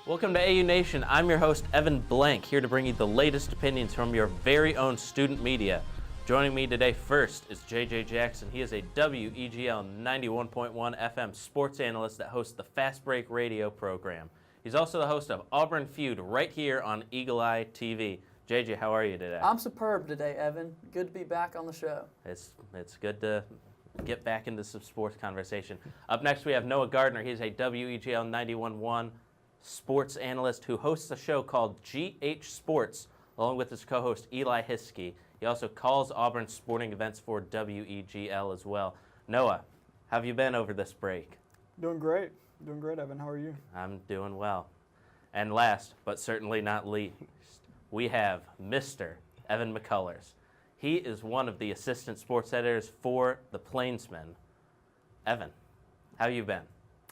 Welcome to AU Nation. I'm your host, Evan Blank, here to bring you the latest opinions from your very own student media. Joining me today first is JJ Jackson. He is a WEGL 91.1 FM sports analyst that hosts the Fast Break radio program. He's also the host of Auburn Feud right here on Eagle Eye TV. JJ, how are you today? I'm superb today, Evan. Good to be back on the show. It's good to get back into some sports conversation. Up next, we have Noah Gardner. He's a WEGL 91.1 sports analyst who hosts a show called GH Sports, along with his co-host Eli Hiskey. He also calls Auburn sporting events for WEGL as well. Noah, how have you been over this break? Doing great. Doing great, Evan. How are you? I'm doing well. And last, but certainly not least, we have Mr. Evan McCullers. He is one of the assistant sports editors for The Plainsman. Evan, how you been?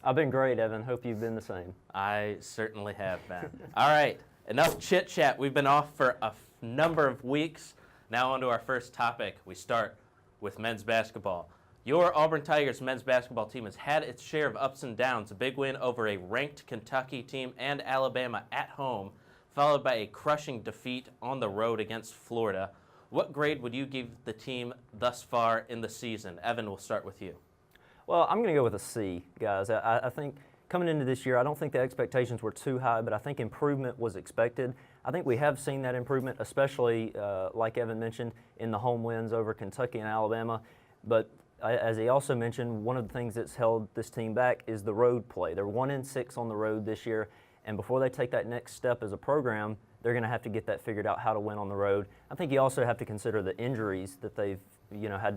I've been great, Evan. Hope you've been the same. I certainly have been. All right, enough chit-chat. We've been off for a number of weeks. Now on to our first topic. We start with men's basketball. Your Auburn Tigers men's basketball team has had its share of ups and downs. A big win over a ranked Kentucky team and Alabama at home, followed by a crushing defeat on the road against Florida. What grade would you give the team thus far in the season? Evan, we'll start with you. Well, I'm going to go with a C, guys. I think coming into this year, I don't think the expectations were too high, but I think improvement was expected. I think we have seen that improvement, especially, like Evan mentioned, in the home wins over Kentucky and Alabama. But as he also mentioned, one of the things that's held this team back is the road play. They're 1-6 on the road this year, and before they take that next step as a program, they're going to have to get that figured out, how to win on the road. I think you also have to consider the injuries that they've had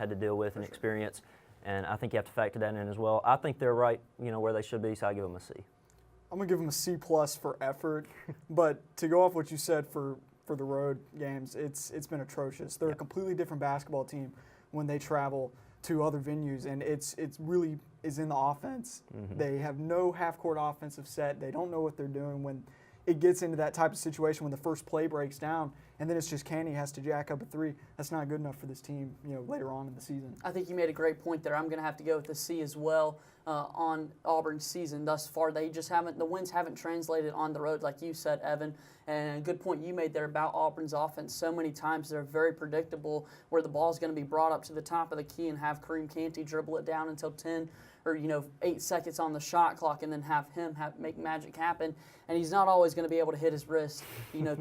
to deal with and experience. And I think you have to factor that in as well. I think they're right, where they should be, so I give them a C. I'm going to give them a C+ for effort. But to go off what you said for the road games, it's been atrocious. They're a completely different basketball team when they travel to other venues, and it's really is in the offense. Mm-hmm. They have no half-court offensive set. They don't know what they're doing when it gets into that type of situation when the first play breaks down, and then it's just Candy has to jack up a three. That's not good enough for this team, later on in the season. I think you made a great point there. I'm going to have to go with the C as well on Auburn's season thus far. They just the wins haven't translated on the road, like you said, Evan. And a good point you made there about Auburn's offense. So many times they're very predictable, where the ball's going to be brought up to the top of the key and have Kareem Canty dribble it down until 10 or 8 seconds on the shot clock, and then have him make magic happen. And he's not always going to be able to hit his wrist,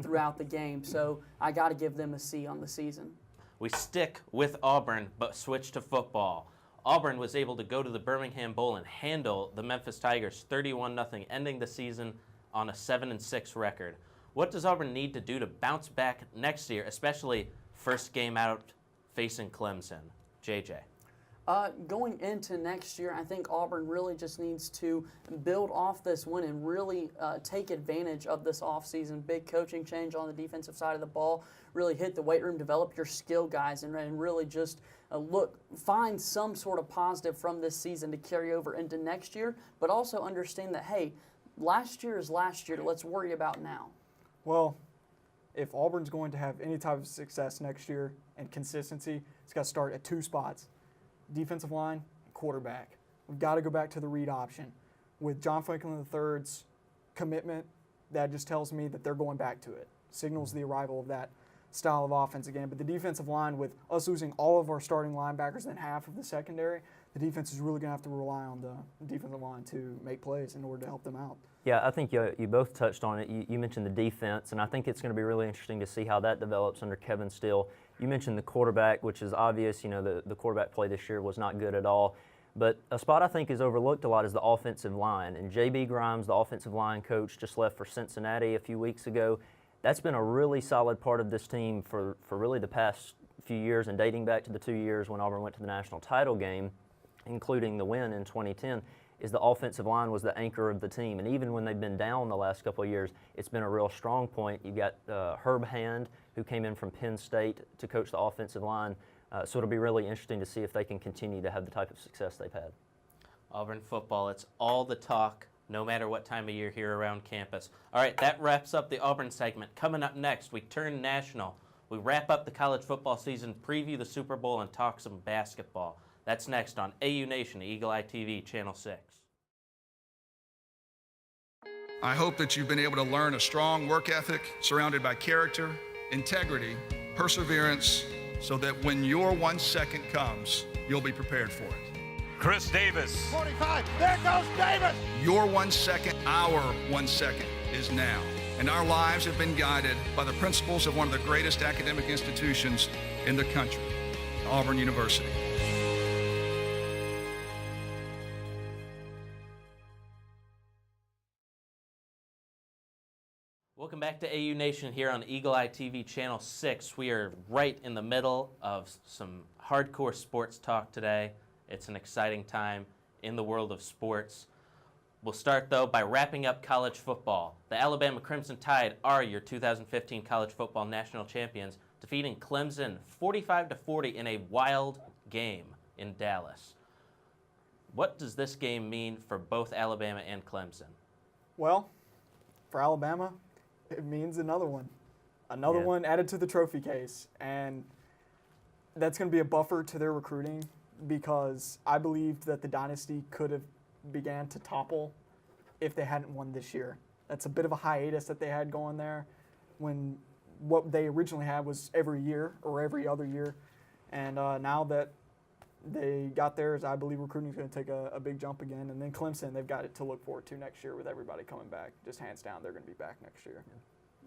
throughout the game. So I got to give them a C on the season. We stick with Auburn, but switch to football. Auburn was able to go to the Birmingham Bowl and handle the Memphis Tigers 31-0, ending the season on a 7-6 record. What does Auburn need to do to bounce back next year, especially first game out facing Clemson? JJ. Going into next year, I think Auburn really just needs to build off this win and really take advantage of this offseason. Big coaching change on the defensive side of the ball. Really hit the weight room, develop your skill guys, and really just find some sort of positive from this season to carry over into next year, but also understand that, hey, last year is last year. Let's worry about now. Well, if Auburn's going to have any type of success next year and consistency, it's got to start at 2 spots. Defensive line, quarterback. We've got to go back to the read option. With John Franklin III's commitment, that just tells me that they're going back to it. Signals the arrival of that style of offense again. But the defensive line, with us losing all of our starting linebackers and half of the secondary, the defense is really going to have to rely on the defensive line to make plays in order to help them out. Yeah, I think you both touched on it. You mentioned the defense, and I think it's going to be really interesting to see how that develops under Kevin Steele. You mentioned the quarterback, which is obvious. The quarterback play this year was not good at all. But a spot I think is overlooked a lot is the offensive line. And J.B. Grimes, the offensive line coach, just left for Cincinnati a few weeks ago. That's been a really solid part of this team for really the past few years, and dating back to the 2 years when Auburn went to the national title game, including the win in 2010, is the offensive line was the anchor of the team. And even when they've been down the last couple of years, it's been a real strong point. You've got Herb Hand, who came in from Penn State to coach the offensive line. So it'll be really interesting to see if they can continue to have the type of success they've had. Auburn football, it's all the talk, no matter what time of year here around campus. All right, that wraps up the Auburn segment. Coming up next, we turn national. We wrap up the college football season, preview the Super Bowl, and talk some basketball. That's next on AU Nation, Eagle Eye TV, Channel 6. I hope that you've been able to learn a strong work ethic surrounded by character, integrity, perseverance, so that when your 1 second comes, you'll be prepared for it. Chris Davis. 45, there goes Davis! Your 1 second, our 1 second is now. And our lives have been guided by the principles of one of the greatest academic institutions in the country, Auburn University. Welcome back to AU Nation here on Eagle Eye TV Channel 6. We are right in the middle of some hardcore sports talk today. It's an exciting time in the world of sports. We'll start, though, by wrapping up college football. The Alabama Crimson Tide are your 2015 college football national champions, defeating Clemson 45-40 in a wild game in Dallas. What does this game mean for both Alabama and Clemson? Well, for Alabama, it means another one. Another one added to the trophy case. And that's going to be a buffer to their recruiting because I believed that the dynasty could have began to topple if they hadn't won this year. That's a bit of a hiatus that they had going there when what they originally had was every year or every other year. And now that they got theirs, I believe recruiting is going to take a big jump again. And then Clemson, they've got it to look forward to next year with everybody coming back. Just hands down, they're going to be back next year.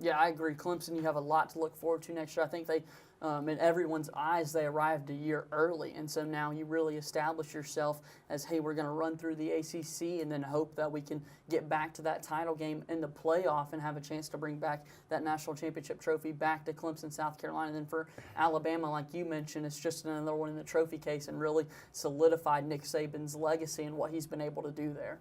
Yeah, I agree. Clemson, you have a lot to look forward to next year. I think they, in everyone's eyes, they arrived a year early. And so now you really establish yourself as, hey, we're going to run through the ACC and then hope that we can get back to that title game in the playoff and have a chance to bring back that national championship trophy back to Clemson, South Carolina. And then for Alabama, like you mentioned, it's just another one in the trophy case and really solidified Nick Saban's legacy and what he's been able to do there.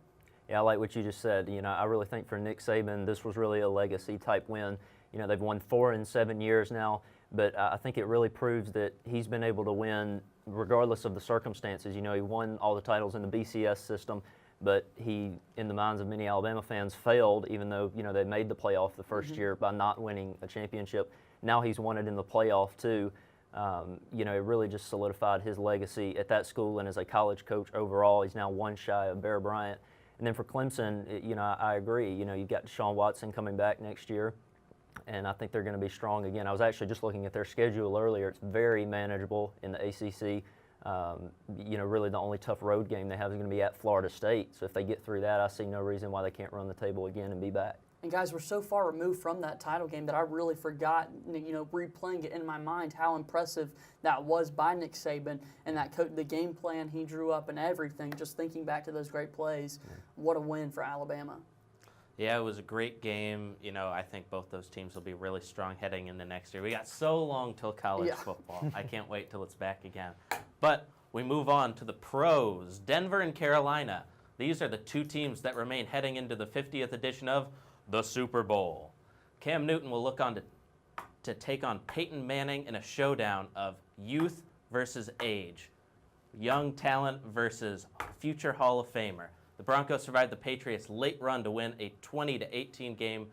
Yeah, I like what you just said. You know, I really think for Nick Saban, this was really a legacy type win. You know, they've won 4 in 7 years now, but I think it really proves that he's been able to win regardless of the circumstances. You know, he won all the titles in the BCS system, but he, in the minds of many Alabama fans, failed even though, you know, they made the playoff the first year by not winning a championship. Now he's won it in the playoff too. You know, it really just solidified his legacy at that school and as a college coach overall. He's now one shy of Bear Bryant. And then for Clemson, you know, I agree. You know, you've got Deshaun Watson coming back next year, and I think they're going to be strong again. I was actually just looking at their schedule earlier. It's very manageable in the ACC. You know, really the only tough road game they have is going to be at Florida State. So if they get through that, I see no reason why they can't run the table again and be back. And guys, we're so far removed from that title game that I really forgot, you know, replaying it in my mind, how impressive that was by Nick Saban and that the game plan he drew up and everything. Just thinking back to those great plays, what a win for Alabama. Yeah, it was a great game. You know, I think both those teams will be really strong heading into next year. We got so long till college football. I can't wait till it's back again. But we move on to the pros. Denver and Carolina. These are the two teams that remain heading into the 50th edition of the Super Bowl. Cam Newton will look on to take on Peyton Manning in a showdown of youth versus age, young talent versus future Hall of Famer. The Broncos survived the Patriots' late run to win a 20-18 game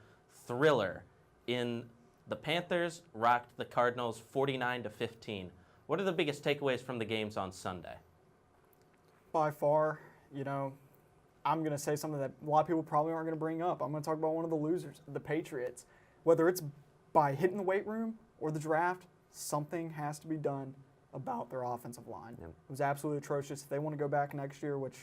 thriller. The Panthers rocked the Cardinals 49-15. What are the biggest takeaways from the games on Sunday? By far, you know, I'm going to say something that a lot of people probably aren't going to bring up. I'm going to talk about one of the losers, the Patriots. Whether it's by hitting the weight room or the draft, something has to be done about their offensive line. Yep. It was absolutely atrocious. If they want to go back next year, which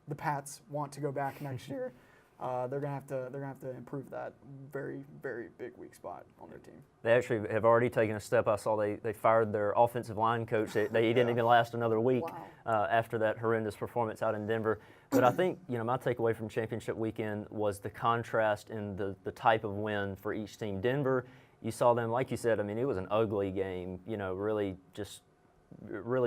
the Pats want to go back next year, they're gonna have to improve that very, very big weak spot on their team. They actually have already taken a step. I saw they fired their offensive line coach. He didn't even last another week after that horrendous performance out in Denver. But I think, you know, my takeaway from championship weekend was the contrast in the type of win for each team. Denver, you saw them, like you said, I mean, it was an ugly game, you know, really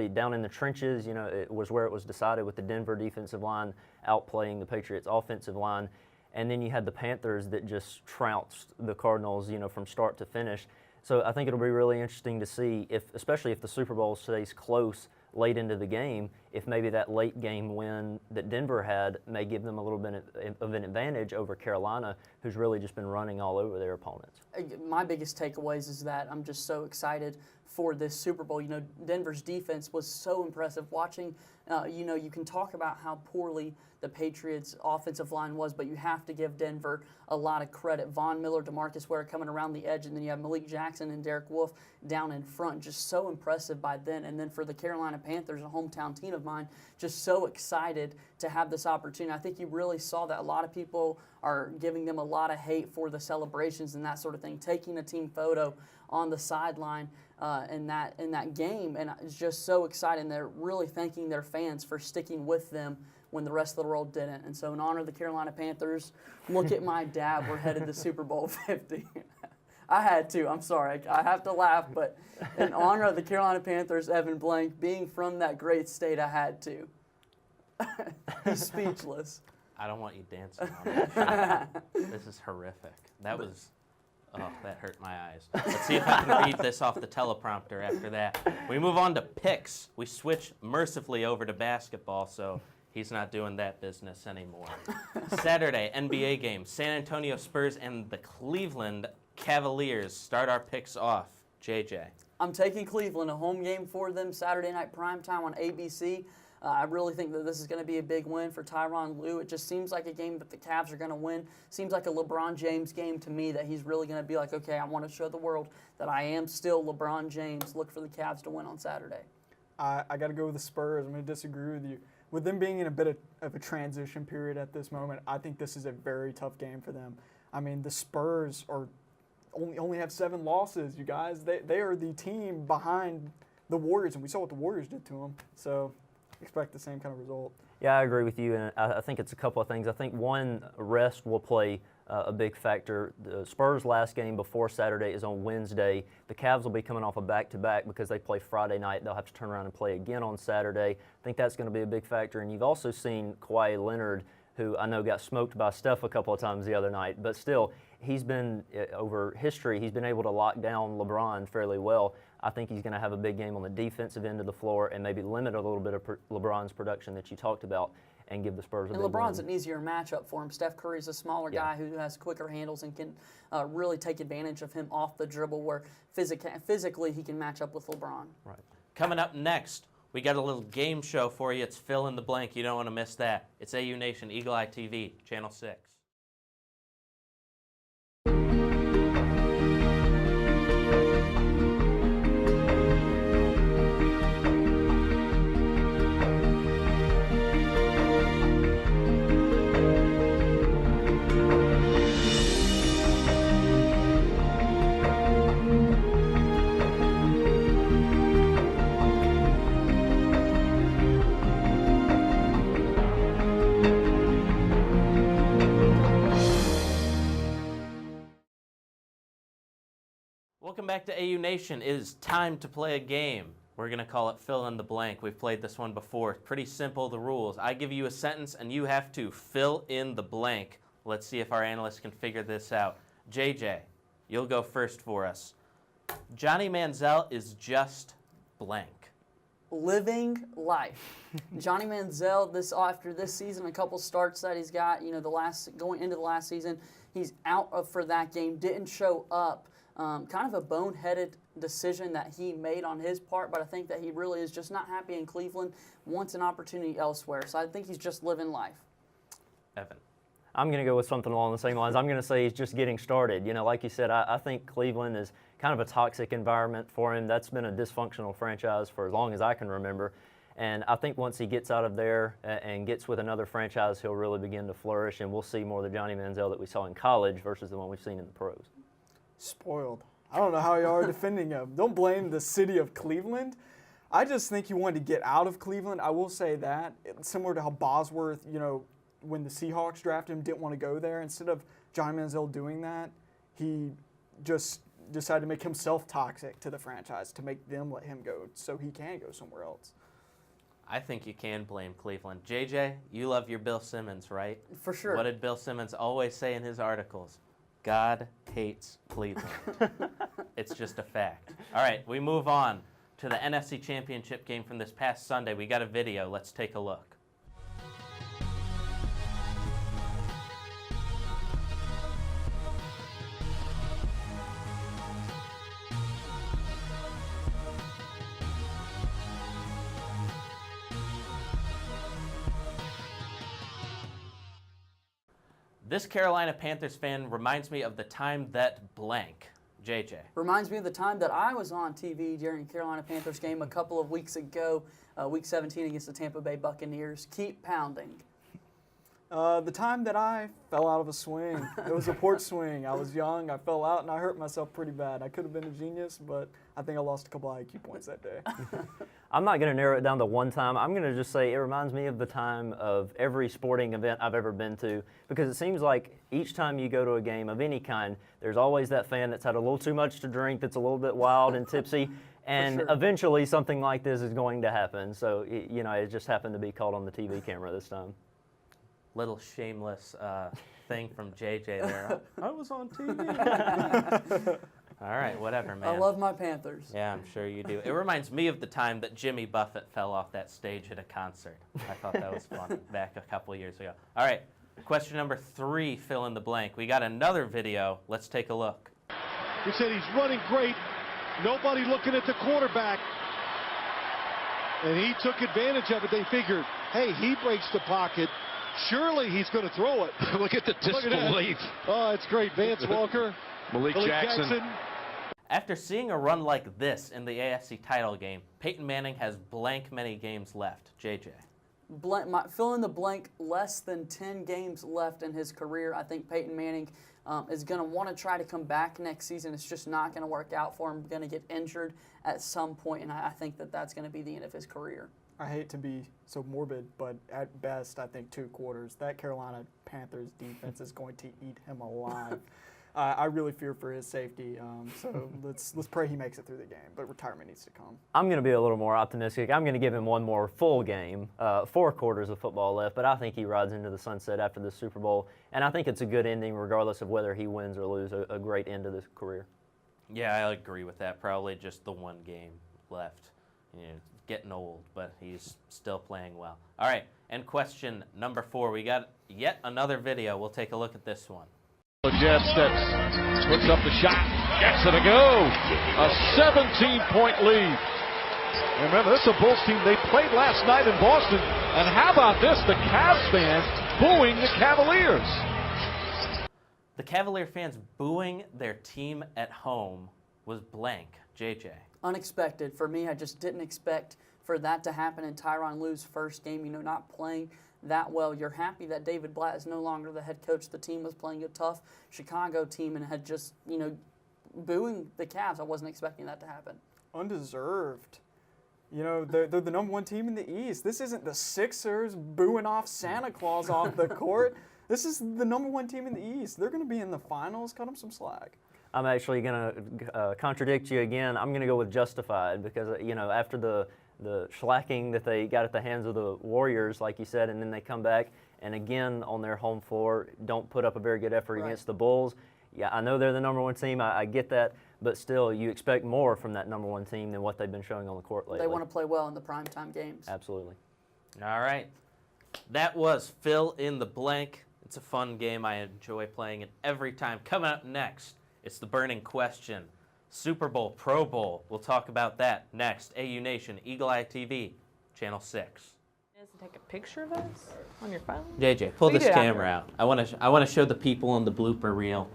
down in the trenches. You know, it was where it was decided with the Denver defensive line outplaying the Patriots offensive line. And then you had the Panthers that just trounced the Cardinals, you know, from start to finish. So I think it'll be really interesting to see, especially if the Super Bowl stays close late into the game, if maybe that late game win that Denver had may give them a little bit of an advantage over Carolina, who's really just been running all over their opponents. My biggest takeaways is that I'm just so excited for this Super Bowl. You know, Denver's defense was so impressive. Watching, you can talk about how poorly the Patriots' offensive line was, but you have to give Denver a lot of credit. Von Miller, DeMarcus Ware coming around the edge, and then you have Malik Jackson and Derek Wolfe down in front. Just so impressive by then. And then for the Carolina Panthers, a hometown team of mine, just so excited to have this opportunity. I think you really saw that a lot of people are giving them a lot of hate for the celebrations and that sort of thing, taking a team photo on the sideline in that game, and it's just so exciting. They're really thanking their fans for sticking with them when the rest of the world didn't. And so in honor of the Carolina Panthers, look at my dad, we're headed to Super Bowl 50. I had to, I'm sorry, I have to laugh, but in honor of the Carolina Panthers, Evan Blank, being from that great state, I had to. He's speechless. I don't want you dancing on it. This is horrific. That hurt my eyes. Let's see if I can read this off the teleprompter after that. We move on to picks. We switch mercifully over to basketball, so he's not doing that business anymore. Saturday, NBA game. San Antonio Spurs and the Cleveland Cavaliers start our picks off. JJ. I'm taking Cleveland, a home game for them, Saturday night primetime on ABC. I really think that this is going to be a big win for Tyronn Lue. It just seems like a game that the Cavs are going to win. Seems like a LeBron James game to me, that he's really going to be like, okay, I want to show the world that I am still LeBron James. Look for the Cavs to win on Saturday. I got to go with the Spurs. I'm going to disagree with you. With them being in a bit of a transition period at this moment, I think this is a very tough game for them. I mean, the Spurs only have 7 losses, you guys. They are the team behind the Warriors, and we saw what the Warriors did to them. So expect the same kind of result. Yeah, I agree with you, and I think it's a couple of things. I think, one, rest will play a big factor. The Spurs' last game before Saturday is on Wednesday. The Cavs will be coming off a back-to-back because they play Friday night. They'll have to turn around and play again on Saturday. I think that's going to be a big factor. And you've also seen Kawhi Leonard, who I know got smoked by Steph a couple of times the other night, but still, he's been, over history, he's been able to lock down LeBron fairly well. I think he's going to have a big game on the defensive end of the floor and maybe limit a little bit of LeBron's production that you talked about and give the Spurs a big win. And LeBron's an easier matchup for him. Steph Curry's a smaller guy who has quicker handles and can really take advantage of him off the dribble, where physically he can match up with LeBron. Right. Coming up next, we got a little game show for you. It's Fill in the Blank. You don't want to miss that. It's AU Nation, Eagle Eye TV, Channel 6. Welcome back to AU Nation. It is time to play a game. We're going to call it Fill in the Blank. We've played this one before. Pretty simple, the rules. I give you a sentence, and you have to fill in the blank. Let's see if our analysts can figure this out. JJ, you'll go first for us. Johnny Manziel is just blank. Living life. Johnny Manziel, after this season, a couple starts that he's got, going into the last season, he's out for that game, didn't show up. Kind of a boneheaded decision that he made on his part, but I think that he really is just not happy in Cleveland, wants an opportunity elsewhere. So I think he's just living life. Evan. I'm going to go with something along the same lines. I'm going to say he's just getting started. Like you said, I think Cleveland is kind of a toxic environment for him. That's been a dysfunctional franchise for as long as I can remember. And I think once he gets out of there and gets with another franchise, he'll really begin to flourish, and we'll see more of the Johnny Manziel that we saw in college versus the one we've seen in the pros. Spoiled. I don't know how you are defending him. Don't blame the city of Cleveland. I just think he wanted to get out of Cleveland. I will say that. It's similar to how Bosworth, when the Seahawks drafted him, didn't want to go there. Instead of Johnny Manziel doing that, he just decided to make himself toxic to the franchise, to make them let him go so he can go somewhere else. I think you can blame Cleveland. JJ, you love your Bill Simmons, right? For sure. What did Bill Simmons always say in his articles? God hates Cleveland. It's just a fact. All right, we move on. to the NFC Championship game from this past Sunday. We got a video. Let's take a look. This Carolina Panthers fan reminds me of the time that blank. JJ. Reminds me of the time that I was on TV during a Carolina Panthers game a couple of weeks ago, Week 17 against the Tampa Bay Buccaneers. Keep pounding. The time that I fell out of a swing. It was a porch swing. I was young. I fell out and I hurt myself pretty bad. I could have been a genius, but I think I lost a couple IQ points that day. I'm not going to narrow it down to one time. I'm going to just say it reminds me of the time of every sporting event I've ever been to, because it seems like each time you go to a game of any kind, there's always that fan that's had a little too much to drink, that's a little bit wild and tipsy, and sure. eventually something like this is going to happen. So, it just happened to be caught on the TV camera this time. Little shameless thing from JJ there. I was on TV. All right, whatever, man. I love my Panthers. Yeah, I'm sure you do. It reminds me of the time that Jimmy Buffett fell off that stage at a concert. I thought that was fun back a couple years ago. All right, question number 3, fill in the blank. We got another video. Let's take a look. He said he's running great. Nobody looking at the quarterback. And he took advantage of it. They figured, hey, he breaks the pocket. Surely he's going to throw it. Look at the disbelief. Oh, it's great. Vance Walker. Malik Jackson. After seeing a run like this in the AFC title game, Peyton Manning has blank many games left. JJ. Fill in the blank, less than 10 games left in his career. I think Peyton Manning is going to want to try to come back next season. It's just not going to work out for him. Going to get injured at some point, and I think that's going to be the end of his career. I hate to be so morbid, but at best, I think 2 quarters. That Carolina Panthers defense is going to eat him alive. I really fear for his safety, so let's pray he makes it through the game, but retirement needs to come. I'm going to be a little more optimistic. I'm going to give him one more full game, 4 quarters of football left, but I think he rides into the sunset after the Super Bowl, and I think it's a good ending regardless of whether he wins or loses, a great end to this career. Yeah, I agree with that. Probably just the one game left. Getting old, but he's still playing well. All right, and question number 4. We got yet another video. We'll take a look at this one. Jazz steps, puts up the shot, gets it to go. A 17-point lead. Remember, this is a Bulls team. They played last night in Boston. And how about this? The Cavs fans booing the Cavaliers. The Cavalier fans booing their team at home was blank. JJ. Unexpected for me. I just didn't expect for that to happen in Tyronn Lue's first game, not playing that well. You're happy that David Blatt is no longer the head coach. The team was playing a tough Chicago team and had just, booing the Cavs. I wasn't expecting that to happen. Undeserved. They're the number 1 team in the East. This isn't the Sixers booing off Santa Claus off the court. This is the number 1 team in the East. They're going to be in the finals. Cut them some slack. I'm actually going to contradict you again. I'm going to go with justified because, after the shellacking that they got at the hands of the Warriors, like you said, and then they come back and again on their home floor don't put up a very good effort against the Bulls. Yeah, I know they're the number 1 team. I get that, but still, you expect more from that number 1 team than what they've been showing on the court lately. They want to play well in the primetime games. Absolutely. All right. That was fill in the blank. It's a fun game. I enjoy playing it every time. Coming up next, it's the burning question. Super Bowl, Pro Bowl. We'll talk about that next. AU Nation, Eagle Eye TV, Channel 6. Take a picture of us on your phone? JJ, pull We this do camera out. I want to show the people in the blooper reel.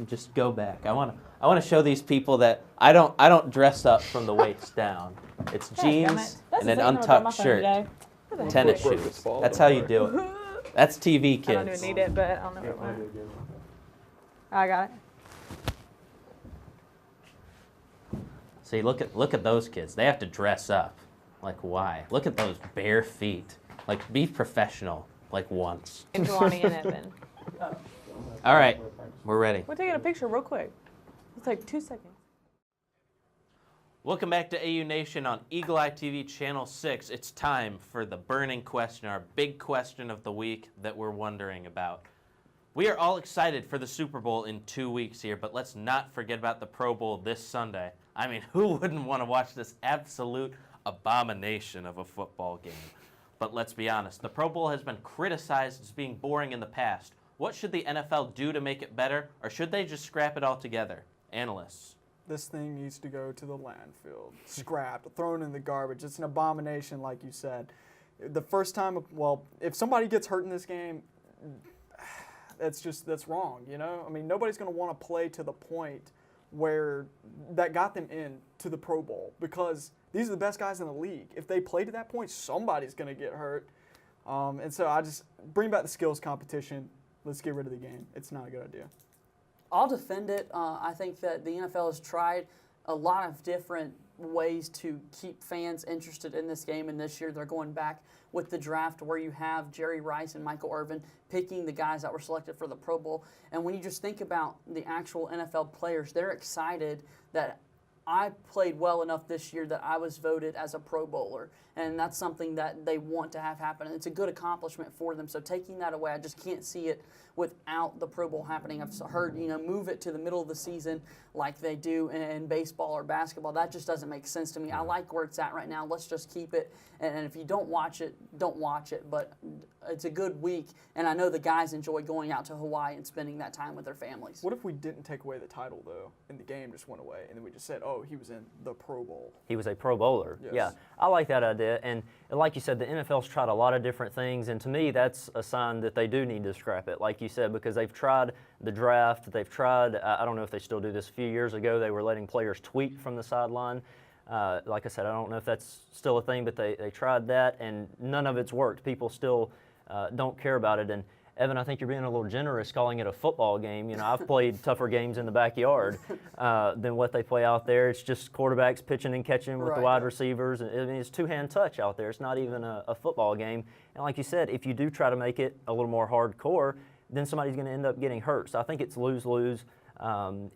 Just go back. I want to show these people that I don't dress up from the waist down. It's jeans and an untucked shirt, tennis shoes. That's how you do it. That's TV, kids. I don't even need it, but I don't know what I got it. See, look at those kids. They have to dress up. Like, why? Look at those bare feet. Like, be professional, like once. And Jelani and Evan. All right, we're ready. We're taking a picture real quick. It's like 2 seconds. Welcome back to AU Nation on Eagle Eye TV Channel 6. It's time for the burning question, our big question of the week that we're wondering about. We are all excited for the Super Bowl in 2 weeks here, but let's not forget about the Pro Bowl this Sunday. I mean, who wouldn't want to watch this absolute abomination of a football game? But let's be honest, the Pro Bowl has been criticized as being boring in the past. What should the NFL do to make it better, or should they just scrap it altogether? Analysts. This thing needs to go to the landfill, scrapped, thrown in the garbage. It's an abomination, like you said. The first time, well, if somebody gets hurt in this game, that's wrong, you know? I mean, nobody's going to want to play to the point where that got them into the Pro Bowl, because these are the best guys in the league. If they play to that point, somebody's going to get hurt. And so I just bring back the skills competition. Let's get rid of the game. It's not a good idea. I'll defend it. I think that the NFL has tried a lot of different ways to keep fans interested in this game, and this year they're going back with the draft where you have Jerry Rice and Michael Irvin picking the guys that were selected for the Pro Bowl. And when you just think about the actual NFL players, they're excited that I played well enough this year that I was voted as a Pro Bowler, and that's something that they want to have happen. And it's a good accomplishment for them. So taking that away, I just can't see it without the Pro Bowl happening. I've heard, move it to the middle of the season like they do in baseball or basketball. That just doesn't make sense to me. I like where it's at right now. Let's just keep it. And if you don't watch it, don't watch it. But it's a good week, and I know the guys enjoy going out to Hawaii and spending that time with their families. What if we didn't take away the title, though, and the game just went away, and then we just said, oh, he was in the Pro Bowl? He was a Pro Bowler. Yes. Yeah, I like that idea. And like you said, the NFL's tried a lot of different things, and to me, that's a sign that they do need to scrap it, like you said, because they've tried the draft. They've tried, I don't know if they still do this. A few years ago, they were letting players tweet from the sideline. Like I said, I don't know if that's still a thing, but they tried that, and none of it's worked. People still don't care about it. And Evan, I think you're being a little generous calling it a football game. I've played tougher games in the backyard than what they play out there. It's just quarterbacks pitching and catching with the wide receivers. I mean, it's two-hand touch out there. It's not even a football game. And like you said, if you do try to make it a little more hardcore, then somebody's going to end up getting hurt. So I think it's lose-lose.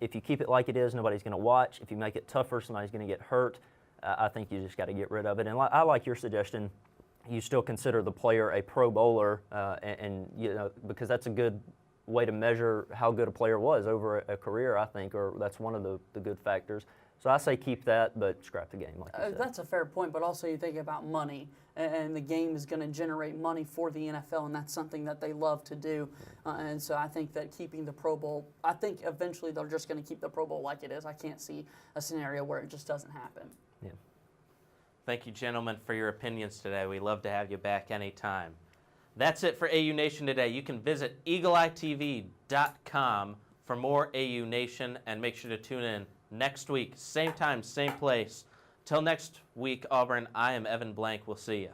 If you keep it like it is, nobody's going to watch. If you make it tougher, somebody's going to get hurt. I think you just got to get rid of it. And I like your suggestion. You still consider the player a Pro Bowler, and because that's a good way to measure how good a player was over a career, I think, or that's one of the good factors. So I say keep that, but scrap the game, like you said. That's a fair point, but also you think about money, and the game is going to generate money for the NFL, and that's something that they love to do. And so I think that keeping the Pro Bowl, I think eventually they're just going to keep the Pro Bowl like it is. I can't see a scenario where it just doesn't happen. Yeah. Thank you, gentlemen, for your opinions today. We love to have you back anytime. That's it for AU Nation today. You can visit eagleeyetv.com for more AU Nation, and make sure to tune in next week, same time, same place. Till next week, Auburn, I am Evan Blank. We'll see you.